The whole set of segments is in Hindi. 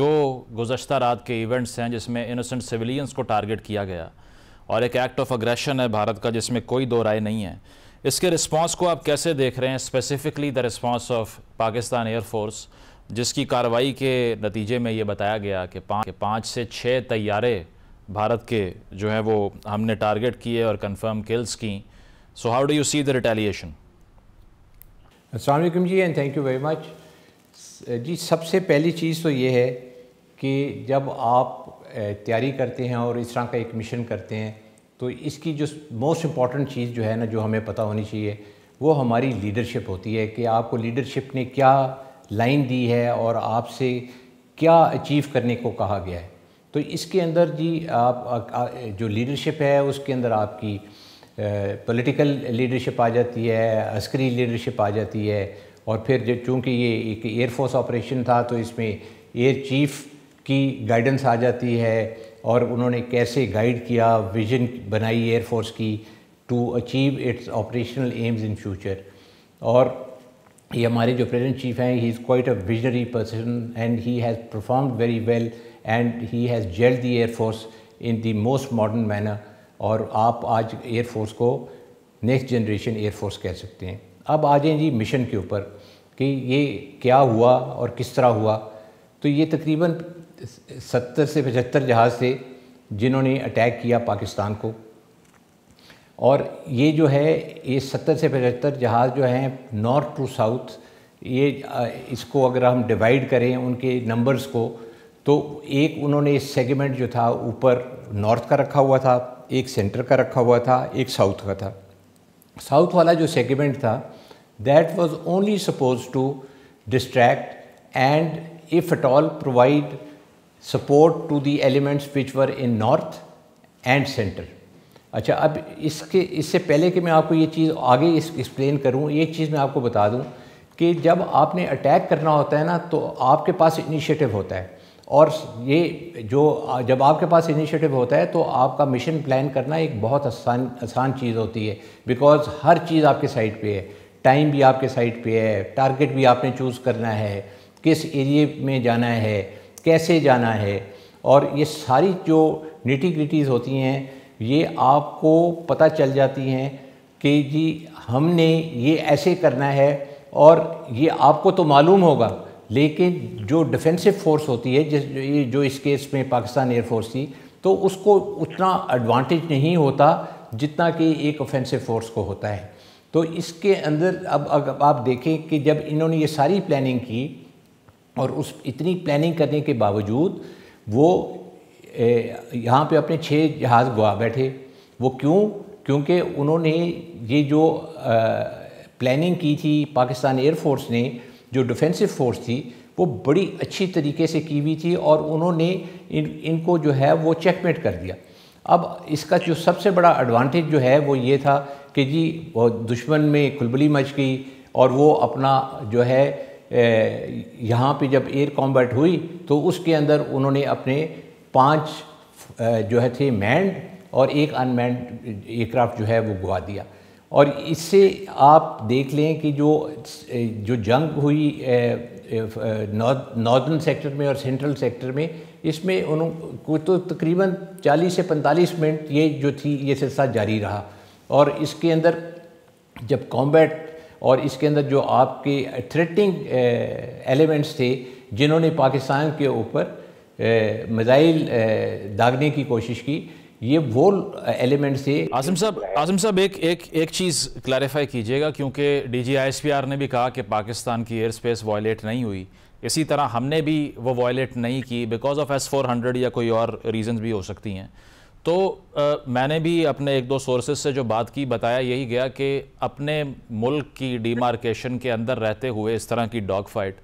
जो गुज़श्ता रात के इवेंट्स हैं जिसमें इनोसेंट सिविलियंस को टारगेट किया गया और एक एक्ट ऑफ अग्रेशन है भारत का जिसमें कोई दो राय नहीं है, इसके रिस्पांस को आप कैसे देख रहे हैं? Specifically the response of Pakistan air force, जिसकी कार्रवाई के नतीजे में ये बताया गया कि 5 से 6 तैयारे भारत के जो हैं वो हमने टारगेट किए और कंफर्म किल्स की। So how do you see the retaliation? अस्सलाम वालेकुम जी and thank you very much जी। सबसे पहली चीज़ तो ये है कि जब आप तैयारी करते हैं और इस तरह का एक मिशन करते हैं तो इसकी जो मोस्ट इम्पॉर्टेंट चीज़ जो है ना, जो हमें पता होनी चाहिए, वो हमारी लीडरशिप होती है कि आपको लीडरशिप ने क्या लाइन दी है और आपसे क्या अचीव करने को कहा गया है। तो इसके अंदर जी आप जो लीडरशिप है उसके अंदर आपकी पॉलिटिकल लीडरशिप आ जाती है, अस्करी लीडरशिप आ जाती है, और फिर चूँकि ये एक एयरफोर्स ऑपरेशन था तो इसमें एयर चीफ़ की गाइडेंस आ जाती है और उन्होंने कैसे गाइड किया, विजन बनाई एयरफोर्स की to achieve its operational aims in future. और ये हमारे जो प्रेजेंट चीफ हैं, he is quite a visionary person and he has performed very well and he has jelled the air force in the most modern manner. और आप आज एयरफोर्स को नेक्स्ट जनरेशन एयरफोर्स कह सकते हैं। अब आ जाएँ जी मिशन के ऊपर कि ये क्या हुआ और किस तरह हुआ। तो ये तकरीबन 70 से 75 जहाज़ थे जिन्होंने अटैक किया पाकिस्तान को, और ये जो है ये 70 से 75 जहाज़ जो हैं नॉर्थ टू साउथ, ये इसको अगर हम डिवाइड करें उनके नंबर्स को, तो एक उन्होंने सेगमेंट जो था ऊपर नॉर्थ का रखा हुआ था, एक सेंटर का रखा हुआ था, एक साउथ का था। साउथ वाला जो सेगमेंट था that was only suppose to distract and if at all provide support to the elements which were in north and centre. अच्छा, अब इससे पहले कि मैं आपको ये चीज़ आगे एक्सप्लेन करूँ, एक चीज़ मैं आपको बता दूँ कि जब आपने अटैक करना होता है ना तो आपके पास इनिशिएटिव होता है, और ये जो जब आपके पास इनिशिएटिव होता है तो आपका मिशन प्लान करना एक बहुत आसान चीज़ होती है, बिकॉज हर चीज़ आपके साइड पे है, टाइम भी आपके साइड पे है, टारगेट भी आपने चूज़ करना है, किस एरिए में जाना है, कैसे जाना है, और ये सारी जो निटी ग्रिटीज़ होती हैं ये आपको पता चल जाती हैं कि जी हमने ये ऐसे करना है। और ये आपको तो मालूम होगा, लेकिन जो डिफेंसिव फोर्स होती है जो इस केस में पाकिस्तान एयरफोर्स थी, तो उसको उतना एडवांटेज नहीं होता जितना कि एक ऑफेंसिव फोर्स को होता है। तो इसके अंदर अब आप देखें कि जब इन्होंने ये सारी प्लानिंग की और उस इतनी प्लानिंग करने के बावजूद वो यहाँ पे अपने 6 जहाज़ गवा बैठे। वो क्यों? क्योंकि उन्होंने ये जो प्लानिंग की थी पाकिस्तान एयरफोर्स ने, जो डिफेंसिव फोर्स थी, वो बड़ी अच्छी तरीके से की हुई थी और उन्होंने इनको जो है वो चेकमेट कर दिया। अब इसका जो सबसे बड़ा एडवांटेज जो है वो ये था कि जी वो दुश्मन में खुलबली मच गई और वो अपना जो है यहाँ पे जब एयर कॉम्बैट हुई तो उसके अंदर उन्होंने अपने 5 जो है थे मैन्ड और एक अनमैन्ड एयरक्राफ्ट जो है वो गवा दिया। और इससे आप देख लें कि जो जंग हुई नॉर्दर्न सेक्टर में और सेंट्रल सेक्टर में, इसमें उनको तो तकरीबन 40 से 45 मिनट ये जो थी ये सिलसिला जारी रहा। और इसके अंदर जब कॉम्बैट और इसके अंदर जो आपके थ्रेटनिंग एलिमेंट्स थे जिन्होंने पाकिस्तान के ऊपर मिसाइल दागने की कोशिश की, ये वो एलिमेंट्स थे। आसिम साहब एक चीज़ क्लैरिफाई कीजिएगा, क्योंकि DGISPR ने भी कहा कि पाकिस्तान की एयर स्पेस वायलेट नहीं हुई, इसी तरह हमने भी वो वायलेट नहीं की बिकॉज ऑफ S-400 या कोई और रीजंस भी हो सकती हैं। तो मैंने भी अपने 1-2 सोर्सेज से जो बात की बताया यही गया कि अपने मुल्क की डिमार्केशन के अंदर रहते हुए इस तरह की डॉग फाइट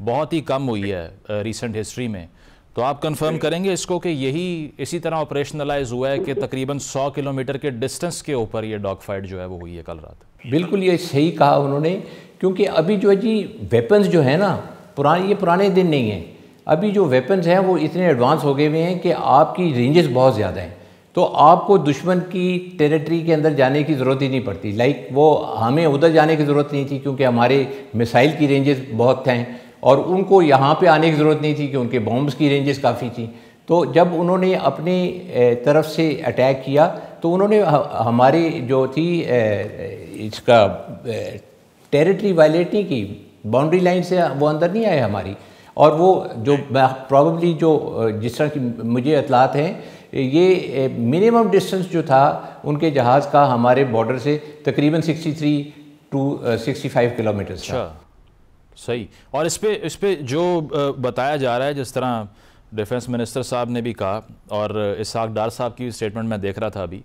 बहुत ही कम हुई है रिसेंट हिस्ट्री में। तो आप कंफर्म करेंगे इसको कि यही इसी तरह ऑपरेशनलाइज हुआ है कि तकरीबन 100 किलोमीटर के डिस्टेंस के ऊपर ये डॉग फाइट जो है वो हुई है कल रात? बिल्कुल ये सही कहा उन्होंने, क्योंकि अभी जो है जी वेपन्स जो है ना ये पुराने दिन नहीं हैं। अभी जो वेपन्स हैं वो इतने एडवांस हो गए हुए हैं कि आपकी रेंजेस बहुत ज़्यादा हैं, तो आपको दुश्मन की टेरिटरी के अंदर जाने की ज़रूरत ही नहीं पड़ती। लाइक वो हमें उधर जाने की ज़रूरत नहीं थी क्योंकि हमारे मिसाइल की रेंजेस बहुत हैं और उनको यहाँ पे आने की ज़रूरत नहीं थी कि उनके बॉम्ब्स की रेंजेस काफ़ी थी। तो जब उन्होंने अपनी तरफ से अटैक किया तो उन्होंने हमारी जो थी इसका टेरिटरी वायलेट नहीं की, बाउंड्री लाइन से वो अंदर नहीं आए हमारी। और वो जो प्रॉबली जो जिस तरह की मुझे इतलात हैं, ये मिनिमम डिस्टेंस जो था उनके जहाज़ का हमारे बॉर्डर से तकरीबन 63 to 65 किलोमीटर्स था। सही। और इस पे जो बताया जा रहा है, जिस तरह डिफेंस मिनिस्टर साहब ने भी कहा और इसहाक डार साहब की स्टेटमेंट मैं देख रहा था अभी,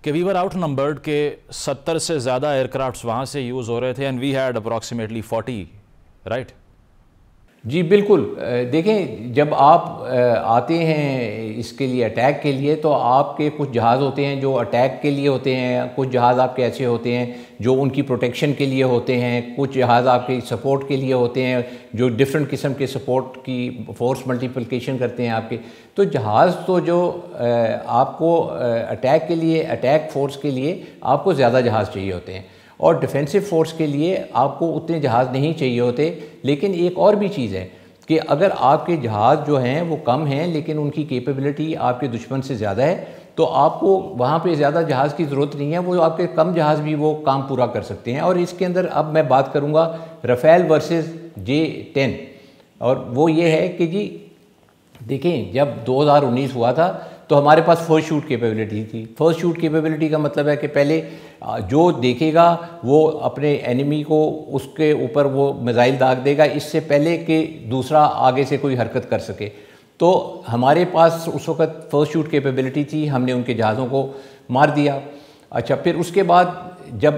कि वी वर आउट नंबर्ड के 70 से ज़्यादा एयरक्राफ्ट्स वहाँ से यूज़ हो रहे थे and we had approximately 40, right? जी बिल्कुल। देखें, जब आप आते हैं इसके लिए अटैक के लिए, तो आपके कुछ जहाज़ होते हैं जो अटैक के लिए होते हैं, कुछ जहाज़ आपके ऐसे होते हैं जो उनकी प्रोटेक्शन के लिए होते हैं, कुछ जहाज़ आपके सपोर्ट के लिए होते हैं जो डिफरेंट किस्म के सपोर्ट की फोर्स मल्टीप्लिकेशन करते हैं आपके। तो जहाज़ तो जो आपको अटैक के लिए, अटैक फोर्स के लिए आपको ज़्यादा जहाज़ चाहिए होते हैं और डिफेंसिव फोर्स के लिए आपको उतने जहाज़ नहीं चाहिए होते। लेकिन एक और भी चीज़ है कि अगर आपके जहाज़ जो हैं वो कम हैं लेकिन उनकी कैपेबिलिटी आपके दुश्मन से ज़्यादा है, तो आपको वहाँ पे ज़्यादा जहाज़ की ज़रूरत नहीं है, वो आपके कम जहाज़ भी वो काम पूरा कर सकते हैं। और इसके अंदर अब मैं बात करूँगा राफेल वर्सेस J-10, और वो ये है कि जी देखें, जब 2019 हुआ था तो हमारे पास फर्स्ट शूट कैपेबिलिटी थी। फर्स्ट शूट कैपेबिलिटी का मतलब है कि पहले जो देखेगा वो अपने एनिमी को उसके ऊपर वो मिसाइल दाग देगा इससे पहले कि दूसरा आगे से कोई हरकत कर सके। तो हमारे पास उस वक़्त फर्स्ट शूट कैपेबिलिटी थी, हमने उनके जहाज़ों को मार दिया। अच्छा, फिर उसके बाद जब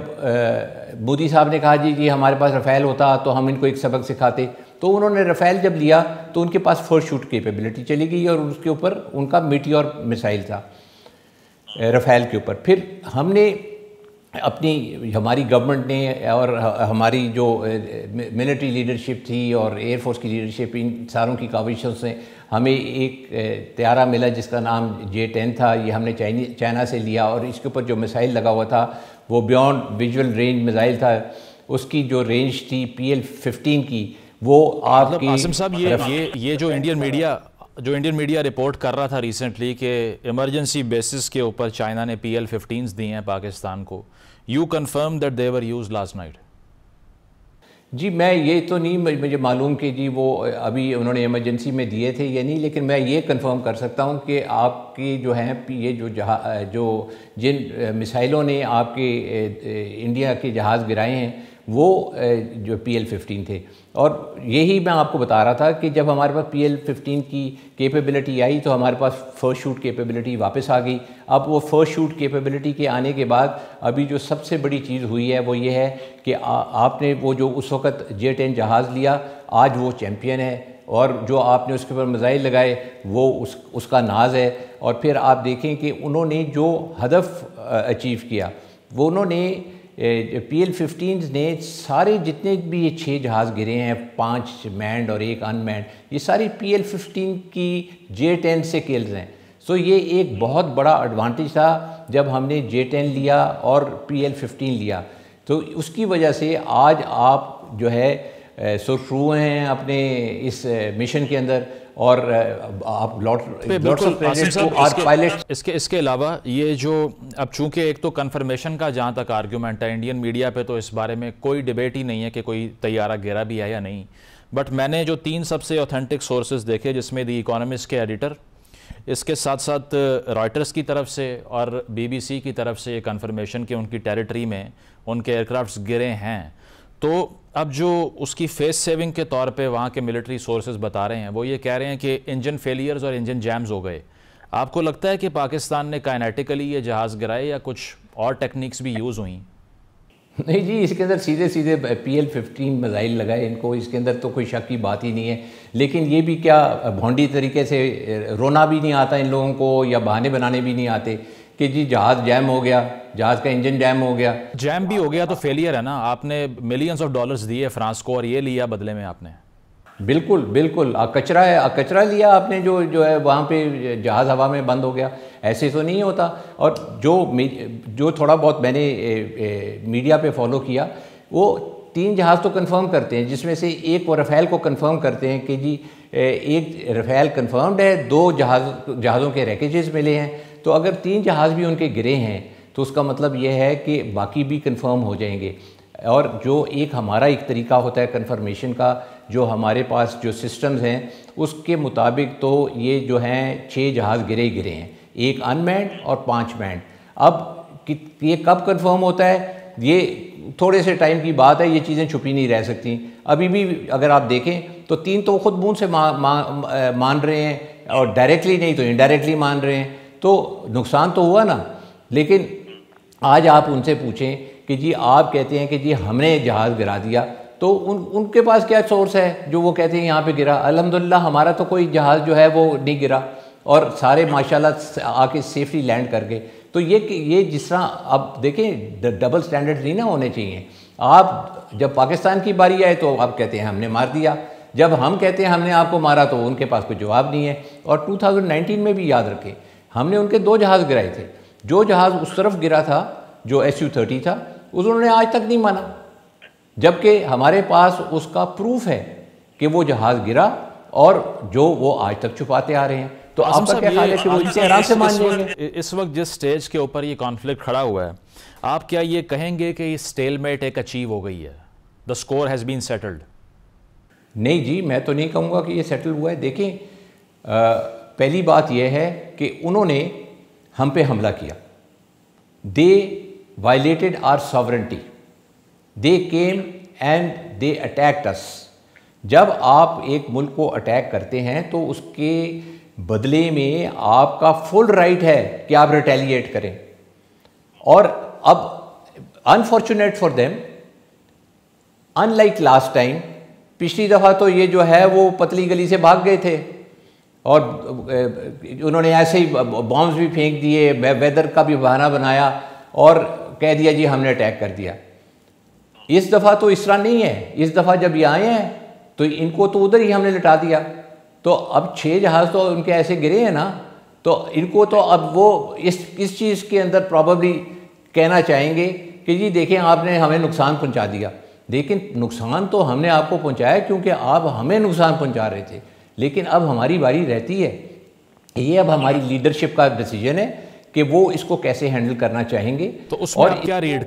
मोदी साहब ने कहा जी हमारे पास राफेल होता तो हम इनको एक सबक सिखाते, तो उन्होंने राफेल जब लिया तो उनके पास फर्स्ट शूट कैपेबिलिटी चली गई और उसके ऊपर उनका मीटियोर मिसाइल था राफेल के ऊपर। फिर हमने अपनी, हमारी गवर्नमेंट ने और हमारी जो मिलिट्री लीडरशिप थी और एयरफोर्स की लीडरशिप, इन सारों की काविशों से हमें एक तैयारा मिला जिसका नाम J-10 था। ये हमने चाइना से लिया और इसके ऊपर जो मिसाइल लगा हुआ था वो बियॉन्ड विजुअल रेंज मिसाइल था। उसकी जो रेंज थी PL-15 की, वो आपकी आसिम साहब ये जो इंडियन मीडिया रिपोर्ट कर रहा था रिसेंटली कि इमरजेंसी बेसिस के ऊपर चाइना ने PL-15s दिए हैं पाकिस्तान को, you confirm that they were used last night? जी मैं ये तो नहीं मुझे मालूम कि जी वो अभी उन्होंने इमरजेंसी में दिए थे या नहीं, लेकिन मैं ये कंफर्म कर सकता हूँ कि आपकी जो हैं ये जो जिन मिसाइलों ने आपके इंडिया के जहाज़ गिराए हैं वो जो PL-15 थे। और यही मैं आपको बता रहा था कि जब हमारे पास PL-15 की कैपेबिलिटी आई तो हमारे पास फ़र्स्ट शूट कैपेबिलिटी वापस आ गई। अब वो फ़र्स्ट शूट कैपेबिलिटी के आने के बाद अभी जो सबसे बड़ी चीज़ हुई है वो ये है कि आपने वो जो उस वक़्त J-10 जहाज़ लिया, आज वो चैम्पियन है और जो आपने उसके ऊपर मिसाइल लगाए वो उसका नाज है। और फिर आप देखें कि उन्होंने जो हदफ अचीव किया वो उन्होंने PL-15 ने सारे जितने भी ये 6 जहाज़ गिरे हैं, 5 मैंड और 1 अनमैंड, ये सारी PL-15 की J-10 से किल्स हैं। सो ये एक बहुत बड़ा एडवांटेज था जब हमने J-10 लिया और PL-15 लिया। तो उसकी वजह से आज आप जो है सुरखरू हैं अपने इस मिशन के अंदर और आप इसके अलावा ये जो अब चूंकि एक तो कन्फर्मेशन का जहाँ तक आर्ग्यूमेंट है इंडियन मीडिया पे, तो इस बारे में कोई डिबेट ही नहीं है कि कोई तैयारा गिरा भी है या नहीं। बट मैंने जो 3 सबसे ऑथेंटिक सोर्सेज देखे, जिसमें दी इकोनॉमिस्ट के एडिटर, इसके साथ साथ रॉयटर्स की तरफ से और BBC की तरफ से ये कन्फर्मेशन कि उनकी टेरिटरी में उनके एयरक्राफ्ट्स गिरे हैं। तो अब जो उसकी फेस सेविंग के तौर पे वहाँ के मिलिट्री सोर्सेज बता रहे हैं वो ये कह रहे हैं कि इंजन फेलियर्स और इंजन जैम्स हो गए। आपको लगता है कि पाकिस्तान ने काइनेटिकली ये जहाज़ गिराए या कुछ और टेक्निक्स भी यूज़ हुई? नहीं जी, इसके अंदर सीधे सीधे PL-15 मिसाइल लगाए इनको, इसके अंदर तो कोई शक की बात ही नहीं है। लेकिन ये भी क्या भोंडी तरीके से रोना भी नहीं आता इन लोगों को या बहाने बनाने भी नहीं आते कि जी जहाज़ जैम हो गया, जहाज़ का इंजन जैम हो गया। जैम भी हो गया तो फेलियर है ना। आपने मिलियंस ऑफ डॉलर्स दिए फ्रांस को और ये लिया बदले में आपने। बिल्कुल बिल्कुल, कचरा है, कचरा लिया आपने जो है वहाँ पे जहाज़ हवा में बंद हो गया। ऐसे तो नहीं होता। और जो थोड़ा बहुत मैंने मीडिया पे फॉलो किया, वो 3 जहाज़ तो कंफर्म करते हैं, जिसमें से एक वो रफ़ेल को कंफर्म करते हैं कि जी एक रफ़ेल कंफर्म्ड है, 2 जहाज़ों के रैकेजेस मिले हैं। तो अगर 3 जहाज़ भी उनके गिरे हैं तो उसका मतलब ये है कि बाकी भी कंफर्म हो जाएंगे। और जो एक हमारा एक तरीका होता है कंफर्मेशन का, जो हमारे पास जो सिस्टम्स हैं उसके मुताबिक तो ये जो हैं 6 जहाज़ गिरे ही गिरे हैं, 1 अनमैन्ड और 5 मैन्ड। अब ये कब कंफर्म होता है, ये थोड़े से टाइम की बात है, ये चीज़ें छुपी नहीं रह सकती। अभी भी अगर आप देखें तो 3 तो खुद मुँह से मान रहे हैं, और डायरेक्टली नहीं तो इनडायरेक्टली मान रहे हैं, तो नुकसान तो हुआ ना। लेकिन आज आप उनसे पूछें कि जी आप कहते हैं कि जी हमने जहाज़ गिरा दिया, तो उनके पास क्या सोर्स है जो वो कहते हैं यहाँ पे गिरा। अल्हम्दुलिल्लाह हमारा तो कोई जहाज़ जो है वो नहीं गिरा, और सारे माशाल्लाह आके सेफली लैंड कर गए। तो ये जिस तरह अब देखें, डबल स्टैंडर्ड नहीं ना होने चाहिए। आप जब पाकिस्तान की बारी आए तो आप कहते हैं हमने मार दिया, जब हम कहते हैं हमने आपको मारा तो उनके पास कोई जवाब नहीं है। और 2019 में भी याद रखें, हमने उनके 2 जहाज़ गिराए थे। जो जहाज़ उस तरफ गिरा था, जो SU-30 था, उन्होंने आज तक नहीं माना, जबकि हमारे पास उसका प्रूफ है कि वो जहाज़ गिरा, और जो वो आज तक छुपाते आ रहे हैं। तो आपका क्या ख्याल है कि वो इसे आराम से मान जाएंगे? इस वक्त जिस स्टेज के ऊपर ये कॉन्फ्लिक्ट खड़ा हुआ है, आप क्या ये कहेंगे कि स्टेलमेट एक अचीव हो गई है, the score has been settled? नहीं जी, मैं तो नहीं कहूँगा कि ये सेटल हुआ है। देखें, पहली बात यह है कि उन्होंने हम पे हमला किया, they violated our sovereignty, they came and they attacked us. जब आप एक मुल्क को अटैक करते हैं तो उसके बदले में आपका फुल राइट है कि आप रिटेलिएट करें। और अब unfortunate for them, unlike last time, पिछली दफ़ा तो ये जो है वो पतली गली से भाग गए थे, और उन्होंने ऐसे ही बॉम्ब्स भी फेंक दिए, वेदर का भी बहाना बनाया और कह दिया जी हमने अटैक कर दिया। इस दफ़ा तो इस तरह नहीं है। इस दफ़ा जब ये आए हैं तो इनको तो उधर ही हमने लिटा दिया। तो अब 6 जहाज़ तो उनके ऐसे गिरे हैं ना, तो इनको तो अब वो इस चीज़ के अंदर प्रॉबली कहना चाहेंगे कि जी देखें आपने हमें नुकसान पहुंचा दिया। लेकिन नुकसान तो हमने आपको पहुंचाया क्योंकि आप हमें नुकसान पहुंचा रहे थे। लेकिन अब हमारी बारी रहती है, ये अब हमारी लीडरशिप का डिसीजन है कि वो इसको कैसे हैंडल करना चाहेंगे। तो उसमें और क्या रीड